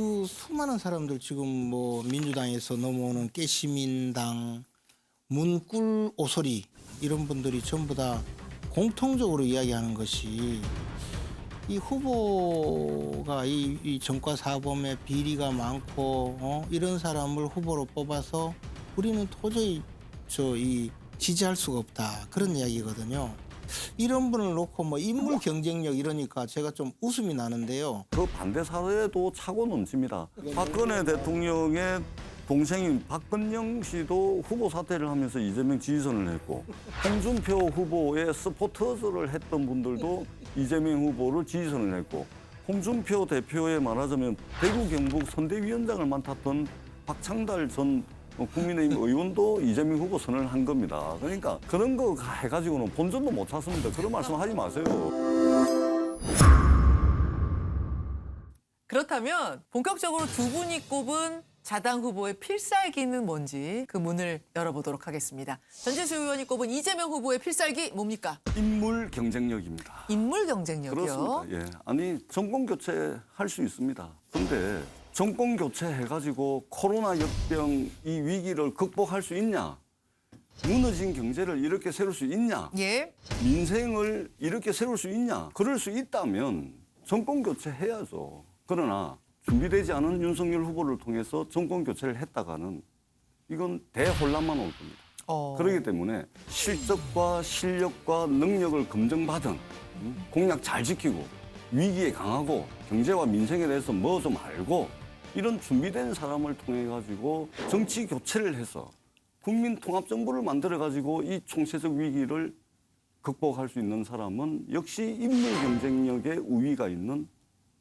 그 수많은 사람들 지금 뭐 민주당에서 넘어오는 깨시민당, 문꿀 오소리 이런 분들이 전부 다 공통적으로 이야기하는 것이 이 후보가 이 전과 사범의 비리가 많고 이런 사람을 후보로 뽑아서 우리는 도저히 지지할 수가 없다 그런 이야기거든요. 이런 분을 놓고 뭐 인물 경쟁력 이러니까 제가 좀 웃음이 나는데요. 그 반대 사례도 차고 넘칩니다. 박근혜 대통령의 동생인 박근영 씨도 후보 사퇴를 하면서 이재명 지지선을 했고, 홍준표 후보의 스포터즈를 했던 분들도 이재명 후보를 지지선을 했고, 홍준표 대표의 말하자면 대구 경북 선대위원장을 맡았던 박창달 전 국민의힘 의원도 이재명 후보 선을 한 겁니다. 그러니까 그런 거 해가지고는 본전도 못 찾습니다. 그런 말씀 하지 마세요. 그렇다면 본격적으로 두 분이 꼽은 자당 후보의 필살기는 뭔지 그 문을 열어보도록 하겠습니다. 전재수 의원이 꼽은 이재명 후보의 필살기 뭡니까? 인물 경쟁력입니다. 인물 경쟁력이요? 그렇습니다. 예. 아니 정권 교체할 수 있습니다. 근데 정권 교체해가지고 코로나 역병 이 위기를 극복할 수 있냐? 무너진 경제를 이렇게 세울 수 있냐? 예. 민생을 이렇게 세울 수 있냐? 그럴 수 있다면 정권 교체해야죠. 그러나 준비되지 않은 윤석열 후보를 통해서 정권 교체를 했다가는 이건 대혼란만 올 겁니다. 그렇기 때문에 실적과 실력과 능력을 검증받은 공약 잘 지키고 위기에 강하고 경제와 민생에 대해서 뭐 좀 알고 이런 준비된 사람을 통해 가지고 정치 교체를 해서 국민 통합 정부를 만들어 가지고 이 총체적 위기를 극복할 수 있는 사람은 역시 인물 경쟁력에 우위가 있는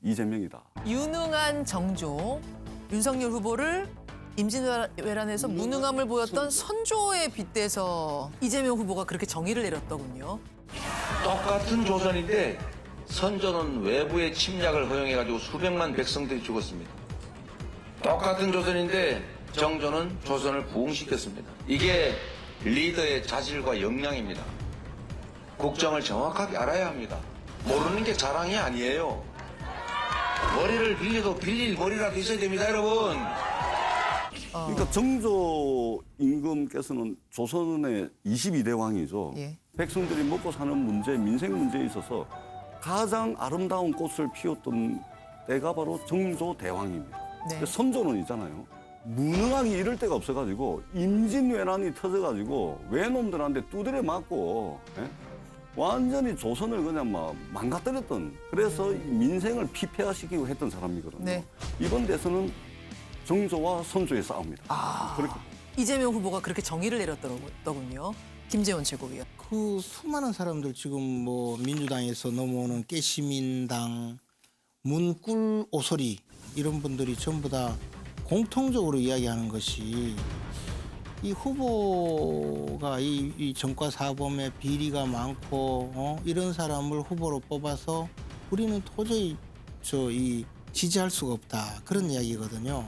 이재명이다. 유능한 정조, 윤석열 후보를 임진왜란에서 무능함을 보였던 선조에 빗대서 이재명 후보가 그렇게 정의를 내렸더군요. 똑같은 조선인데 선조는 외부의 침략을 허용해가지고 수백만 백성들이 죽었습니다. 똑같은 조선인데 정조는 조선을 부흥시켰습니다. 이게 리더의 자질과 역량입니다. 국정을 정확하게 알아야 합니다. 모르는 게 자랑이 아니에요. 머리를 빌려도 빌릴 머리라도 있어야 됩니다, 여러분. 그러니까 정조 임금께서는 조선의 22대 왕이죠. 예. 백성들이 먹고 사는 문제, 민생 문제에 있어서 가장 아름다운 꽃을 피웠던 때가 바로 정조 대왕입니다. 네. 선조는 있잖아요. 무능하기 이럴 데가 없어가지고 임진왜란이 터져가지고 외놈들한테 두드려 맞고 완전히 조선을 그냥 막 망가뜨렸던, 그래서 민생을 피폐화시키고 했던 사람이거든요. 네. 이번 대선은 정조와 선조의 싸움입니다. 그렇게 이재명 후보가 그렇게 정의를 내렸더군요. 김재원 최고위원. 그 수많은 사람들 지금 뭐 민주당에서 넘어오는 깨시민당, 문꿀 오소리 이런 분들이 전부 다 공통적으로 이야기하는 것이 이 후보가 이 전과 사범의 비리가 많고 이런 사람을 후보로 뽑아서 우리는 도저히 지지할 수가 없다 그런 이야기거든요.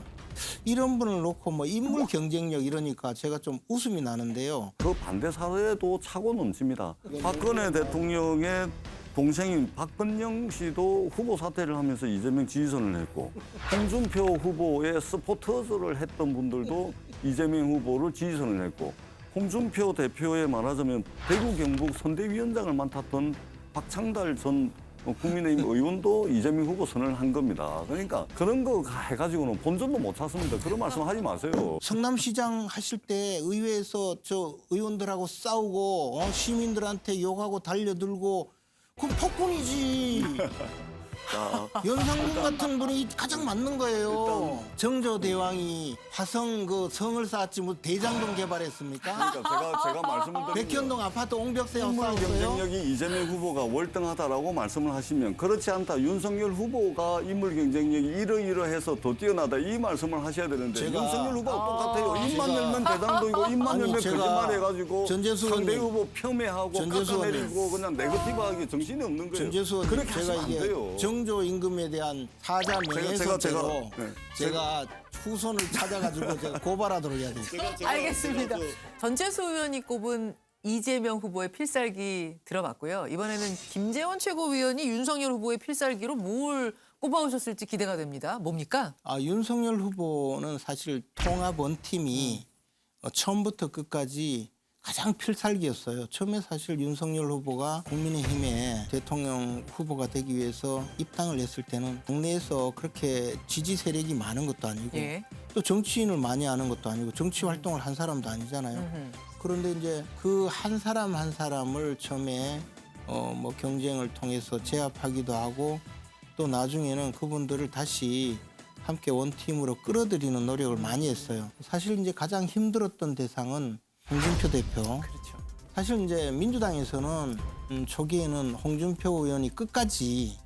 이런 분을 놓고 뭐 인물 경쟁력 이러니까 제가 좀 웃음이 나는데요. 그 반대 사례도 차고 넘칩니다. 박근혜 대통령의 동생인 박근영 씨도 후보 사퇴를 하면서 이재명 지지선을 했고, 홍준표 후보의 스포터즈를 했던 분들도 이재명 후보를 지지선을 했고, 홍준표 대표의 말하자면 대구 경북 선대위원장을 맡았던 박창달 전 국민의힘 의원도 이재명 후보 선을 한 겁니다. 그러니까 그런 거 해가지고는 본전도 못 찾습니다. 그런 말씀 하지 마세요. 성남시장 하실 때 의회에서 의원들하고 싸우고 시민들한테 욕하고 달려들고 그건 폭군이지. 연상군 같은 분이 가장 맞는 거예요. 정조 대왕이 화성 그 성을 쌓았지 뭐 대장동 개발했습니까? 그러니까 제가 말씀을 드린 백현동 아파트 옹벽세하고 인물 싸웠어요. 경쟁력이 이재명 후보가 월등하다라고 말씀을 하시면, 그렇지 않다, 윤석열 후보가 인물 경쟁력이 이러이러해서 더 뛰어나다 이 말씀을 하셔야 되는데, 윤석열 후보가 똑같아요. 입만 열면 대장동이고 입만 열면 거짓말해가지고 전재수 상대 의원님, 후보 폄훼하고 전재수 깎아내리고 그냥 네거티브하게 정신이 없는 거예요. 전재수 의원님, 그렇게 제가 하시면 안 이게 돼요. 정조 임금에 대한 사자 명예훼손죄로 네. 제가 후손을 찾아가지고 제가 고발하도록 해야 되겠습니다. 알겠습니다. 전재수 의원이 꼽은 이재명 후보의 필살기 들어봤고요. 이번에는 김재원 최고위원이 윤석열 후보의 필살기로 뭘 꼽아오셨을지 기대가 됩니다. 뭡니까? 윤석열 후보는 사실 통합 원팀이 처음부터 끝까지 가장 필살기였어요. 처음에 사실 윤석열 후보가 국민의힘의 대통령 후보가 되기 위해서 입당을 했을 때는 국내에서 그렇게 지지 세력이 많은 것도 아니고 예. 또 정치인을 많이 아는 것도 아니고 정치 활동을 한 사람도 아니잖아요. 그런데 이제 그 한 사람 한 사람을 처음에 뭐 경쟁을 통해서 제압하기도 하고 또 나중에는 그분들을 다시 함께 원팀으로 끌어들이는 노력을 많이 했어요. 사실 이제 가장 힘들었던 대상은 홍준표 대표. 그렇죠. 사실 이제 민주당에서는 초기에는 홍준표 의원이 끝까지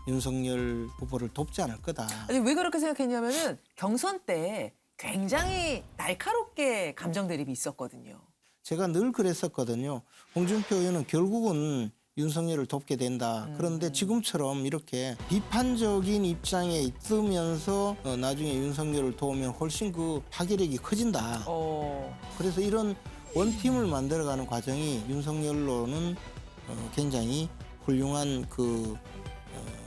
윤석열 후보를 돕지 않을 거다. 아니 왜 그렇게 생각했냐면은 경선 때 굉장히 날카롭게 감정 대립이 있었거든요. 제가 늘 그랬었거든요. 홍준표 의원은 결국은 윤석열을 돕게 된다. 그런데 지금처럼 이렇게 비판적인 입장에 있으면서 나중에 윤석열을 도우면 훨씬 그 파괴력이 커진다. 그래서 이런 원팀을 만들어가는 과정이 윤석열로는 굉장히 훌륭한 그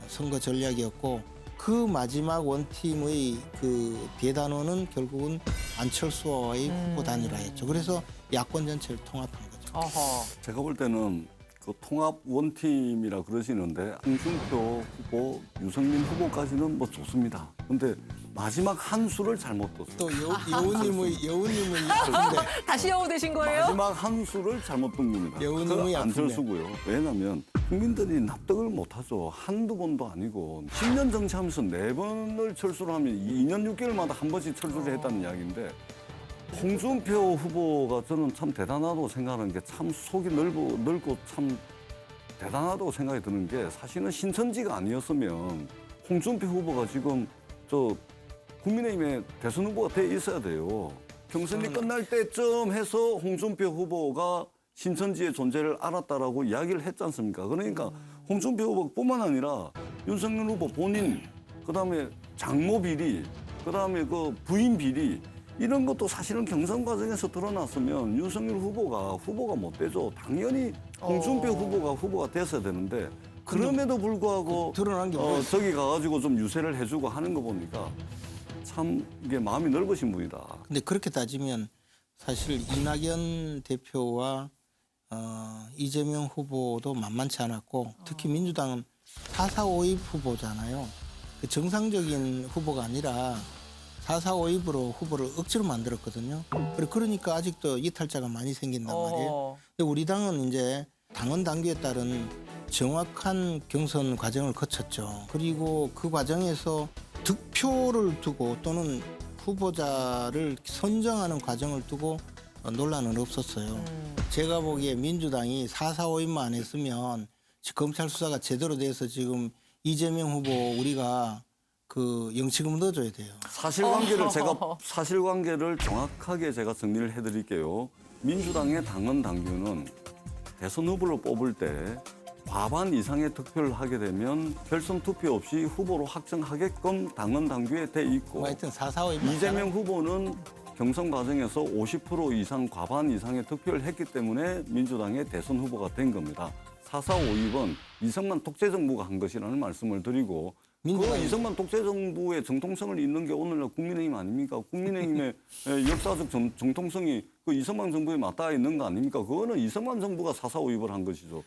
선거 전략이었고 그 마지막 원팀의 그 대단원은 결국은 안철수와의 후보 단일화였죠. 그래서 야권 전체를 통합한 거죠. 어허. 제가 볼 때는 그 통합 원팀이라 그러시는데 홍준표 후보, 유승민 후보까지는 뭐 좋습니다. 근데 마지막 한 수를 잘못 뒀어요. 또 여우님의 아픈데 다시 여우 되신 거예요? 마지막 한 수를 잘못 둔 겁니다. 여우님의 그 아픈데. 안철수고요. 왜냐하면 국민들이 납득을 못하죠. 한두 번도 아니고 10년 정치하면서 4번을 철수를 하면 2년 6개월마다 한 번씩 철수를 했다는 이야기인데 홍준표 후보가 저는 참 대단하다고 생각하는 게 참 속이 넓고 참 대단하다고 생각이 드는 게 사실은 신천지가 아니었으면 홍준표 후보가 지금 저 국민의힘의 대선 후보가 돼 있어야 돼요. 경선이 끝날 때쯤 해서 홍준표 후보가 신천지의 존재를 알았다라고 이야기를 했지 않습니까? 그러니까 홍준표 후보뿐만 아니라 윤석열 후보 본인, 그다음에 장모 비리, 그다음에 그 부인 비리 이런 것도 사실은 경선 과정에서 드러났으면 윤석열 후보가 못 되죠. 당연히 홍준표 후보가 됐어야 되는데 그럼에도 불구하고 드러난 게 뭐예요? 저기 가가지고 좀 유세를 해주고 하는 거 보니까 참 이게 마음이 넓으신 분이다. 근데 그렇게 따지면 사실 이낙연 대표와 이재명 후보도 만만치 않았고 특히 민주당은 4.4.5입 후보잖아요. 그 정상적인 후보가 아니라 4.4.5입으로 후보를 억지로 만들었거든요. 그러니까 아직도 이탈자가 많이 생긴단 말이에요. 근데 우리 당은 이제 당원 당규에 따른 정확한 경선 과정을 거쳤죠. 그리고 그 과정에서 득표를 두고 또는 후보자를 선정하는 과정을 두고 논란은 없었어요. 제가 보기에 민주당이 4.4.5입만 안 했으면 검찰 수사가 제대로 돼서 지금 이재명 후보 우리가 그 영치금 넣어줘야 돼요. 사실관계를 정확하게 제가 정리를 해드릴게요. 민주당의 당원 당규는 대선 후보를 뽑을 때 과반 이상의 득표를 하게 되면 결선 투표 없이 후보로 확정하게끔 당원 당규에 돼 있고 뭐 하여튼 4.4.5입 이재명 후보는 경선 과정에서 50% 이상 과반 이상의 득표를 했기 때문에 민주당의 대선 후보가 된 겁니다. 4.4.5입은 이승만 독재정부가 한 것이라는 말씀을 드리고 그 이승만 독재정부의 정통성을 잇는 게 오늘날 국민의힘 아닙니까? 국민의힘의 역사적 정통성이 그 이승만 정부에 맞닿아 있는 거 아닙니까? 그거는 이승만 정부가 4.4.5입을 한 것이죠.